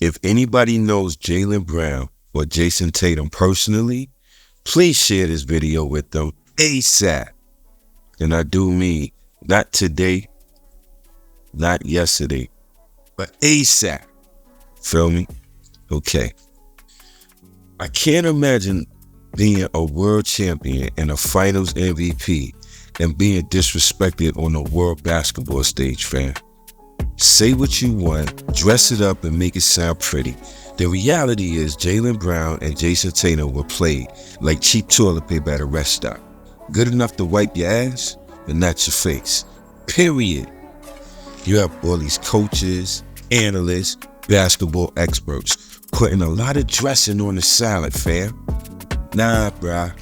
If anybody knows Jaylen Brown or Jason Tatum personally, please share this video with them ASAP. And I do mean not today, not yesterday, but ASAP. Feel me? Okay. I can't imagine being a world champion and a finals MVP and being disrespected on the world basketball stage, fam. Say what you want, dress it up and make it sound pretty. The reality is Jaylen Brown and Jason Tatum were played like cheap toilet paper at a rest stop. Good enough to wipe your ass, but not your face. Period. You have all these coaches, analysts, basketball experts putting a lot of dressing on the salad, fam. Nah, bruh.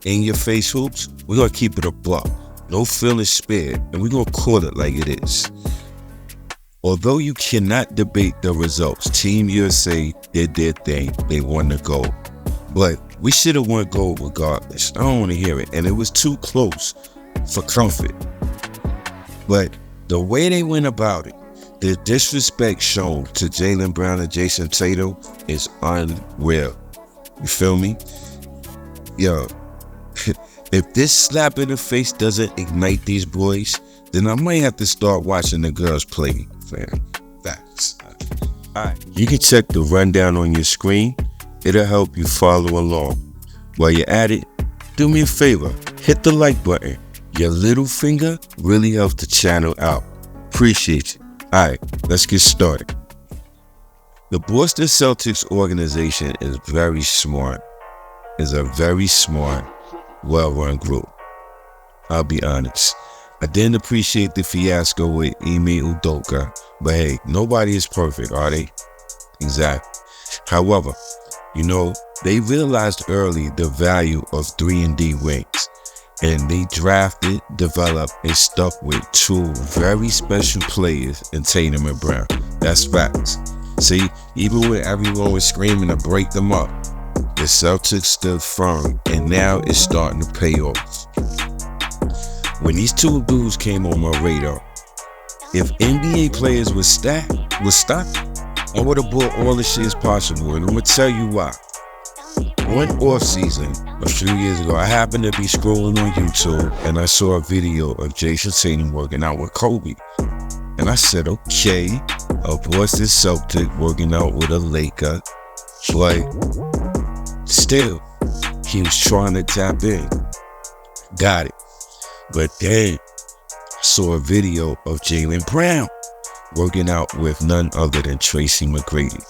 In your face hoops, we're gonna keep it a buck. No feelings spared, and we're gonna call it like it is. Although you cannot debate the results, Team USA did their thing. They won the gold. But we should have won gold regardless. I don't want to hear it. And it was too close for comfort. But the way they went about it, the disrespect shown to Jaylen Brown and Jason Tatum is unreal. You feel me? Yo, if this slap in the face doesn't ignite these boys, then I might have to start watching the girls play. Fam. Facts. Alright. You can check the rundown on your screen. It'll help you follow along. While you're at it, do me a favor, hit the like button. Your little finger really helps the channel out. Appreciate you. Alright, let's get started. The Boston Celtics organization is very smart. It's a very smart, well-run group. I'll be honest. I didn't appreciate the fiasco with Ime Udoka, but hey, nobody is perfect, are they? Exactly. However, they realized early the value of 3-and-D wings, and they drafted, developed, and stuck with two very special players in Tatum and Brown. That's facts. See, even when everyone was screaming to break them up, the Celtics stood firm, and now it's starting to pay off. When these two dudes came on my radar, if NBA players were stocked, I would have bought all the shares possible, and I'm gonna tell you why. One off season a few years ago, I happened to be scrolling on YouTube and I saw a video of Jason Tatum working out with Kobe. And I said, okay, a Boston Celtic working out with a Laker, but still, he was trying to tap in. Got it. But then I saw a video of Jaylen Brown working out with none other than Tracy McGrady.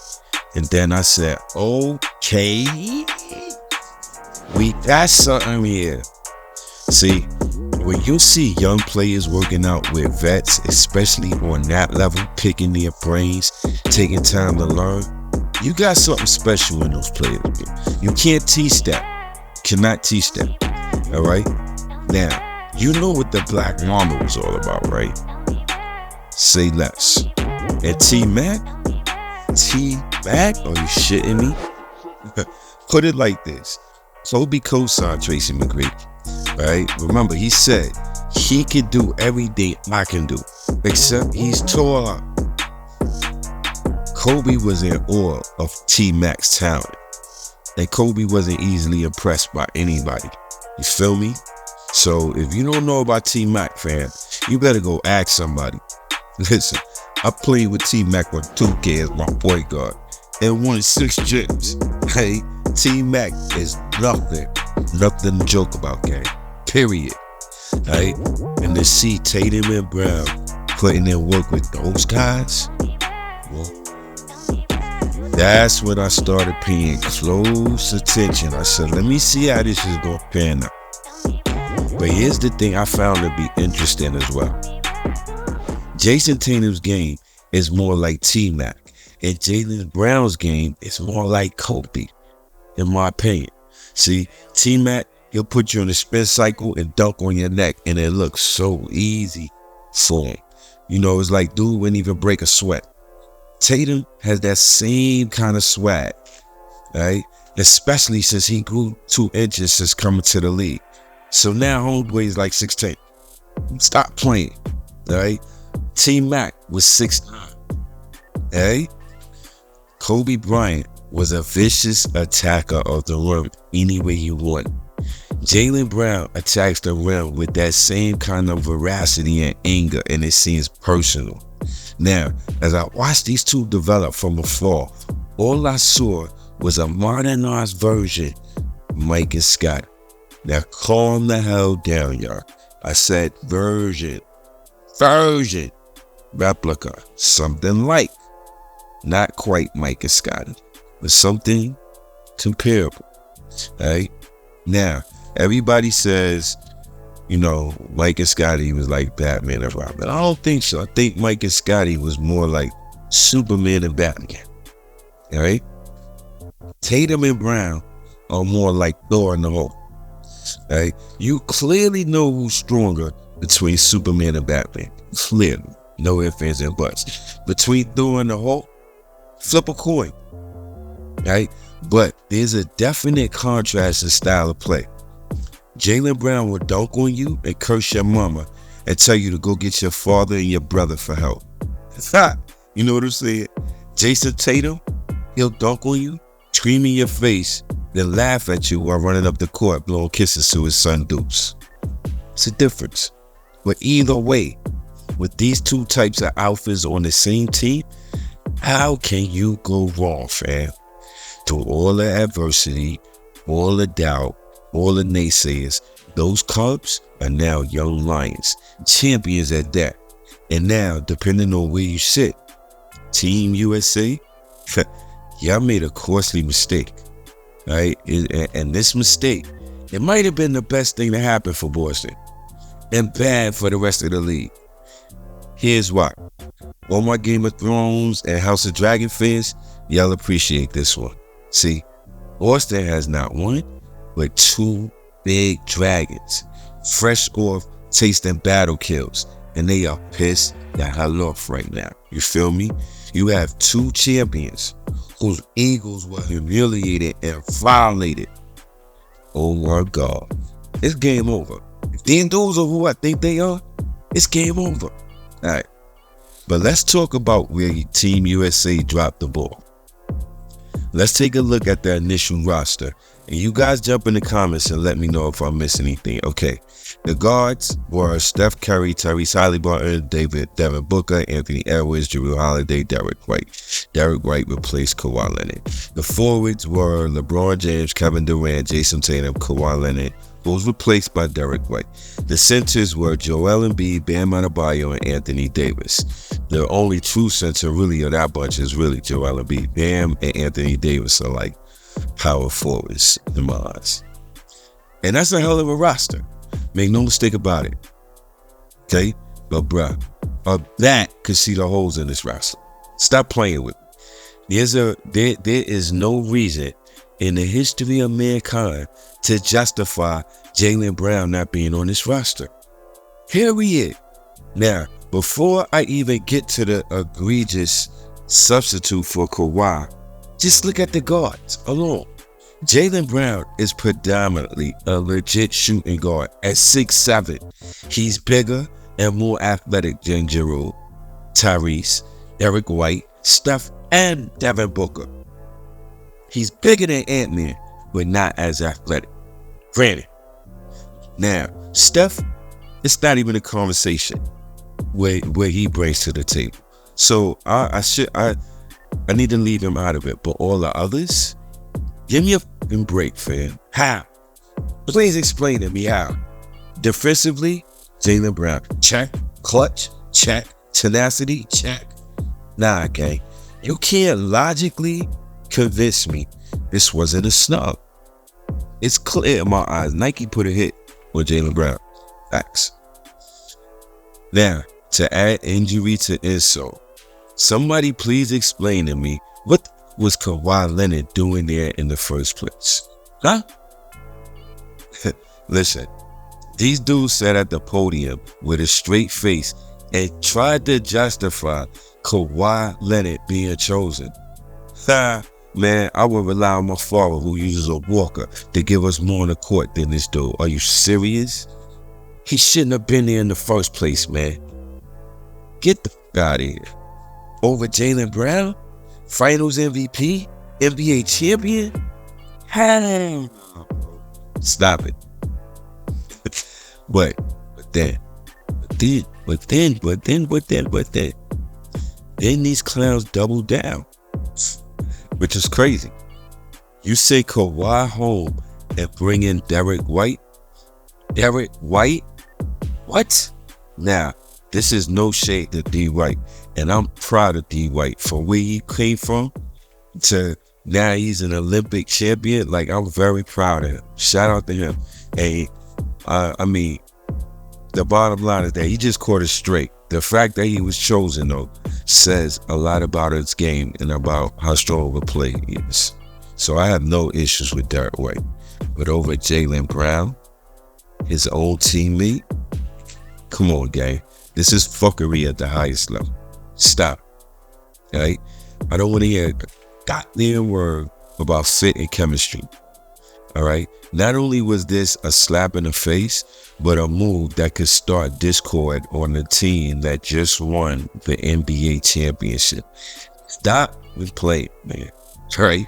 And then I said, okay, we got something here. See, when you see young players working out with vets, especially on that level, picking their brains, taking time to learn, you got something special in those players. You can't teach that. Cannot teach that. All right? Now, you know what the Black Mamba was all about, right? Say less. And T-Mac? T-Mac? Are you shitting me? Put it like this. Kobe co-signed Tracy McGrady, right? Remember, he said he could do everything I can do, except he's taller. Kobe was in awe of T-Mac's talent, and Kobe wasn't easily impressed by anybody. You feel me? So if you don't know about T-Mac, fam, you better go ask somebody. Listen, I played with T-Mac on 2K as my point guard and won 6 gyms. Hey, T-Mac is nothing to joke about, gang. Period. Right? And to see Tatum and Brown putting in work with those guys, well, that's when I started paying close attention. I said, let me see how this is going to pan out. But here's the thing I found to be interesting as well. Jason Tatum's game is more like T-Mac, and Jaylen Brown's game is more like Kobe, in my opinion. See, T-Mac, he'll put you in a spin cycle and dunk on your neck, and it looks so easy for him. It's like dude wouldn't even break a sweat. Tatum has that same kind of swag, right? Especially since he grew 2 inches since coming to the league. So now homeboy is like 6'10". Stop playing, right? T-Mac was 6'9", right? Kobe Bryant was a vicious attacker of the rim any way you want. Jaylen Brown attacks the rim with that same kind of veracity and anger, and it seems personal. Now, as I watched these two develop from afar, all I saw was a modernized version of Mike and Scott. Now calm the hell down, y'all. I said version, replica, something like, not quite Mike and Scott, but something comparable. Right? Now, everybody says, Mike and Scotty was like Batman and Robin. I don't think so. I think Mike and Scotty was more like Superman and Batman. All right? Tatum and Brown are more like Thor and the Hulk. All right? You clearly know who's stronger between Superman and Batman. Clearly. No ifs, ands, and buts. Between Thor and the Hulk, flip a coin. Right? But there's a definite contrast in style of play. Jaylen Brown will dunk on you and curse your mama and tell you to go get your father and your brother for help. You know what I'm saying? Jason Tatum, he'll dunk on you, scream in your face, then laugh at you while running up the court blowing kisses to his son Deuce. It's a difference. But either way, with these two types of outfits on the same team, how can you go wrong, fam? Through all the adversity, all the doubt, all the naysayers, those Cubs are now young Lions, champions at that. And now, depending on where you sit, Team USA, y'all made a costly mistake, right? And this mistake, it might have been the best thing to happen for Boston and bad for the rest of the league. Here's why. All my Game of Thrones and House of Dragon fans, y'all appreciate this one. See, Boston has not one, but two big dragons, fresh off tasting battle kills, and they are pissed the hell off right now. You feel me? You have two champions whose egos were humiliated and violated. Oh my God. It's game over. If these dudes are who I think they are, it's game over. All right. But let's talk about where Team USA dropped the ball. Let's take a look at the initial roster. And you guys jump in the comments and let me know if I miss anything. Okay. The guards were Steph Curry, Tyrese Haliburton, Devin Booker, Anthony Edwards, Jrue Holiday, Derek White. Derek White replaced Kawhi Leonard. The forwards were LeBron James, Kevin Durant, Jason Tatum, Kawhi Leonard, who was replaced by Derek White. The centers were Joel Embiid, Bam Adebayo, and Anthony Davis. The only true center really of that bunch is really Joel Embiid. Bam and Anthony Davis are like power forwards in my eyes. And that's a hell of a roster. Make no mistake about it. Okay? But bruh, that could see the holes in this roster. Stop playing with me. There is no reason in the history of mankind to justify Jaylen Brown not being on this roster. Period. Now, before I even get to the egregious substitute for Kawhi, just look at the guards alone. Jaylen Brown is predominantly a legit shooting guard at 6'7". He's bigger and more athletic than Jrue, Tyrese, Derek White, Steph, and Devin Booker. He's bigger than Ant-Man, but not as athletic. Granted. Now, Steph, it's not even a conversation where he brings to the table. So I need to leave him out of it. But all the others, give me a fucking break, fam. How? Please explain to me how. Defensively, Jaylen Brown, check. Clutch, check. Tenacity, check. Nah, gang. You can't logically convince me this wasn't a snub. It's clear in my eyes. Nike put a hit on Jaylen Brown. Facts. Now, to add injury to insult, somebody please explain to me what was Kawhi Leonard doing there in the first place? Huh? Listen, these dudes sat at the podium with a straight face and tried to justify Kawhi Leonard being chosen. Man, I would rely on my father who uses a walker to give us more on the court than this dude. Are you serious? He shouldn't have been there in the first place, man. Get the fuck out of here. Over Jaylen Brown? Finals MVP, NBA champion. Hey, stop it. But then these clowns double down, which is crazy. You say Kawhi home and bring in Derek White? Derek White? What? Now, this is no shade to D. White, and I'm proud of D. White for where he came from to now he's an Olympic champion. Like, I'm very proud of him. Shout out to him. And I mean, the bottom line is that he just caught it straight. The fact that he was chosen, though, says a lot about his game and about how strong of a player he is. So I have no issues with Derek White. But over Jaylen Brown, his old teammate, come on, gang. This is fuckery at the highest level. Stop. All right? I don't want to hear a goddamn word about fit and chemistry. All right? Not only was this a slap in the face, but a move that could start discord on the team that just won the NBA championship. Stop and play, man. Right?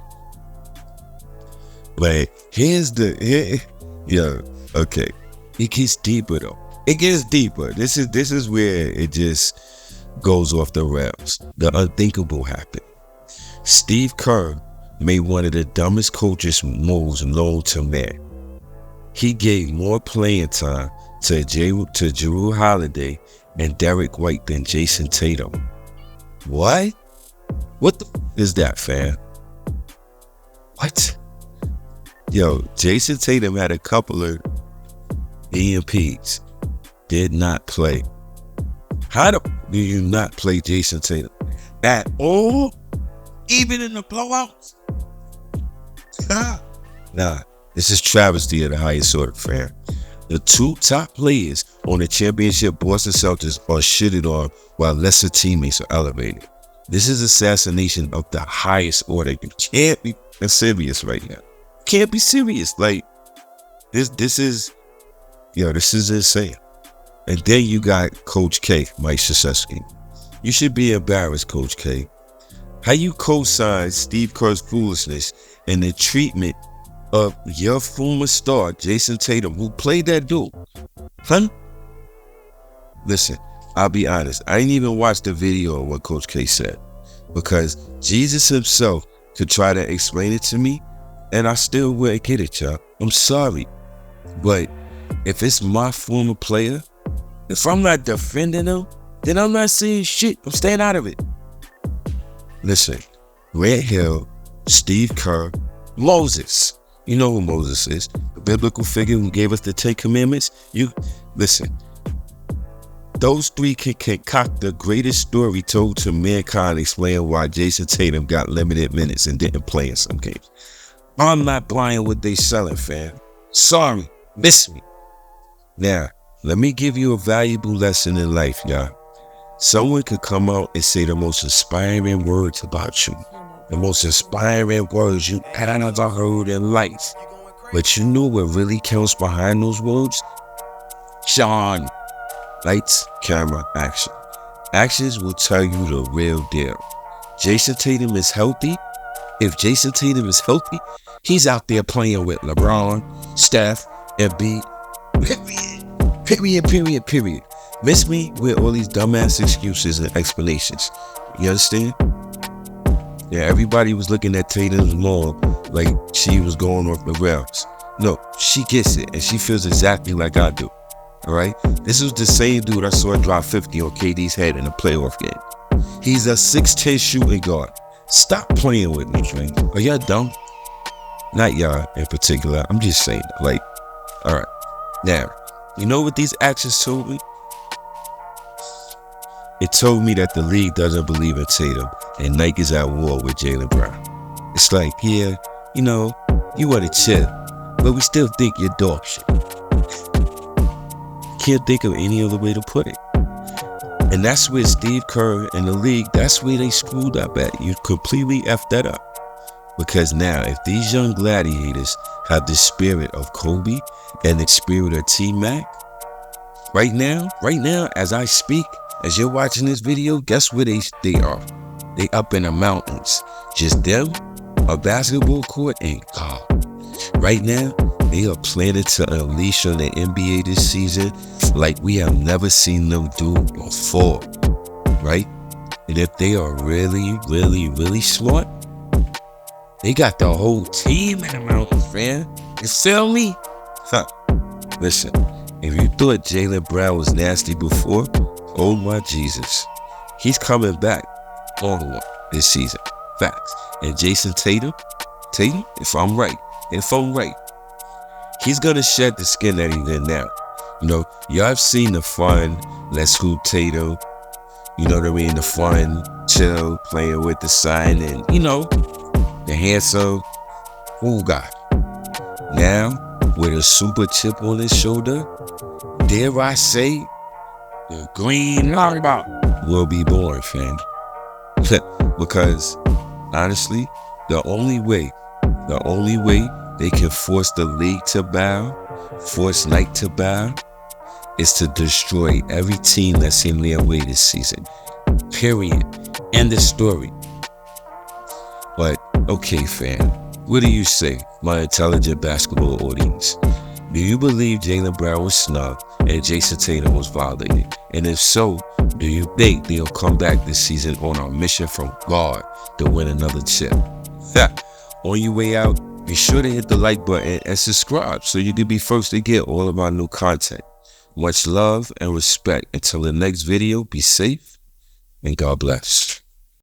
But okay. It gets deeper though. It gets deeper. This is where it just goes off the rails. The unthinkable happened. Steve Kerr made one of the dumbest coaches moves known to man. He gave more playing time to Jrue Holiday and Derek White than Jason Tatum. What? What the is that, fam? What? Yo, Jason Tatum had a couple of EMPs. Did not play. How do you not play Jason Tatum at all? Even in the blowouts? Nah, this is travesty of the highest order, fam. The two top players on the championship Boston Celtics are shitted on while lesser teammates are elevated. This is assassination of the highest order. You can't be serious right now. Can't be serious. Like, this is insane. And then you got Coach K, Mike Krzyzewski. You should be embarrassed, Coach K. How you co-sign Steve Kerr's foolishness and the treatment of your former star, Jason Tatum, who played that dude? Huh? Listen, I'll be honest. I didn't even watch the video of what Coach K said because Jesus himself could try to explain it to me and I still wouldn't get it, y'all. I'm sorry. But if it's my former player, if I'm not defending him, then I'm not saying shit. I'm staying out of it. Listen, Red Hill, Steve Kerr, Moses. You know who Moses is. The biblical figure who gave us the 10 Commandments. You listen. Those three can concoct the greatest story told to mankind explaining why Jason Tatum got limited minutes and didn't play in some games. I'm not buying what they selling, fam. Sorry, miss me. Now, let me give you a valuable lesson in life, y'all. Someone could come out and say the most inspiring words about you. The most inspiring words you ever heard in life. But you know what really counts behind those words? Sean. Lights, camera, action. Actions will tell you the real deal. Jason Tatum is healthy. If Jason Tatum is healthy, he's out there playing with LeBron, Steph, and Embiid. Period. Miss me with all these dumbass excuses and explanations. You understand? Yeah, everybody was looking at Tatum's mom like she was going off the rails. No, she gets it, and she feels exactly like I do. All right? This was the same dude I saw drop 50 on KD's head in a playoff game. He's a 6'10 shooting guard. Stop playing with me, man. Are y'all dumb? Not y'all in particular. I'm just saying, like, all right. Now, you know what these actions told me? It told me that the league doesn't believe in Tatum and Nike is at war with Jaylen Brown. It's like, yeah, you know, you want to chill, but we still think you're dog shit. Can't think of any other way to put it. And that's where Steve Kerr and the league, that's where they screwed up at. You completely effed that up. Because now, if these young gladiators have the spirit of Kobe and the spirit of T-Mac, right now, as I speak, as you're watching this video, guess where they are? They up in the mountains. Just them, a basketball court, and God. Right now, they are planning to unleash on the NBA this season like we have never seen them do before, right? And if they are really, really, really smart, they got the whole team in the mountains, man. You feel me? Huh. Listen, if you thought Jaylen Brown was nasty before, oh my Jesus. He's coming back on this season. Facts. And Jason Tatum, if I'm right, he's gonna shed the skin that he's in now. You know, y'all have seen the fun, let's hoop Tatum, you know what I mean? The fun, chill, playing with the sign, and you know, the handsome, oh God. Now, with a super chip on his shoulder, dare I say, the green lollipop will be born, fam. Because, honestly, the only way they can force the league to bow, force Nike to bow, is to destroy every team that's in their way this season. Period. End of story. But, okay, fam, what do you say, my intelligent basketball audience? Do you believe Jaylen Brown was snubbed and Jason Tatum was violated? And if so, do you think they'll come back this season on a mission from God to win another chip? On your way out, be sure to hit the like button and subscribe so you can be first to get all of our new content. Much love and respect. Until the next video, be safe and God bless.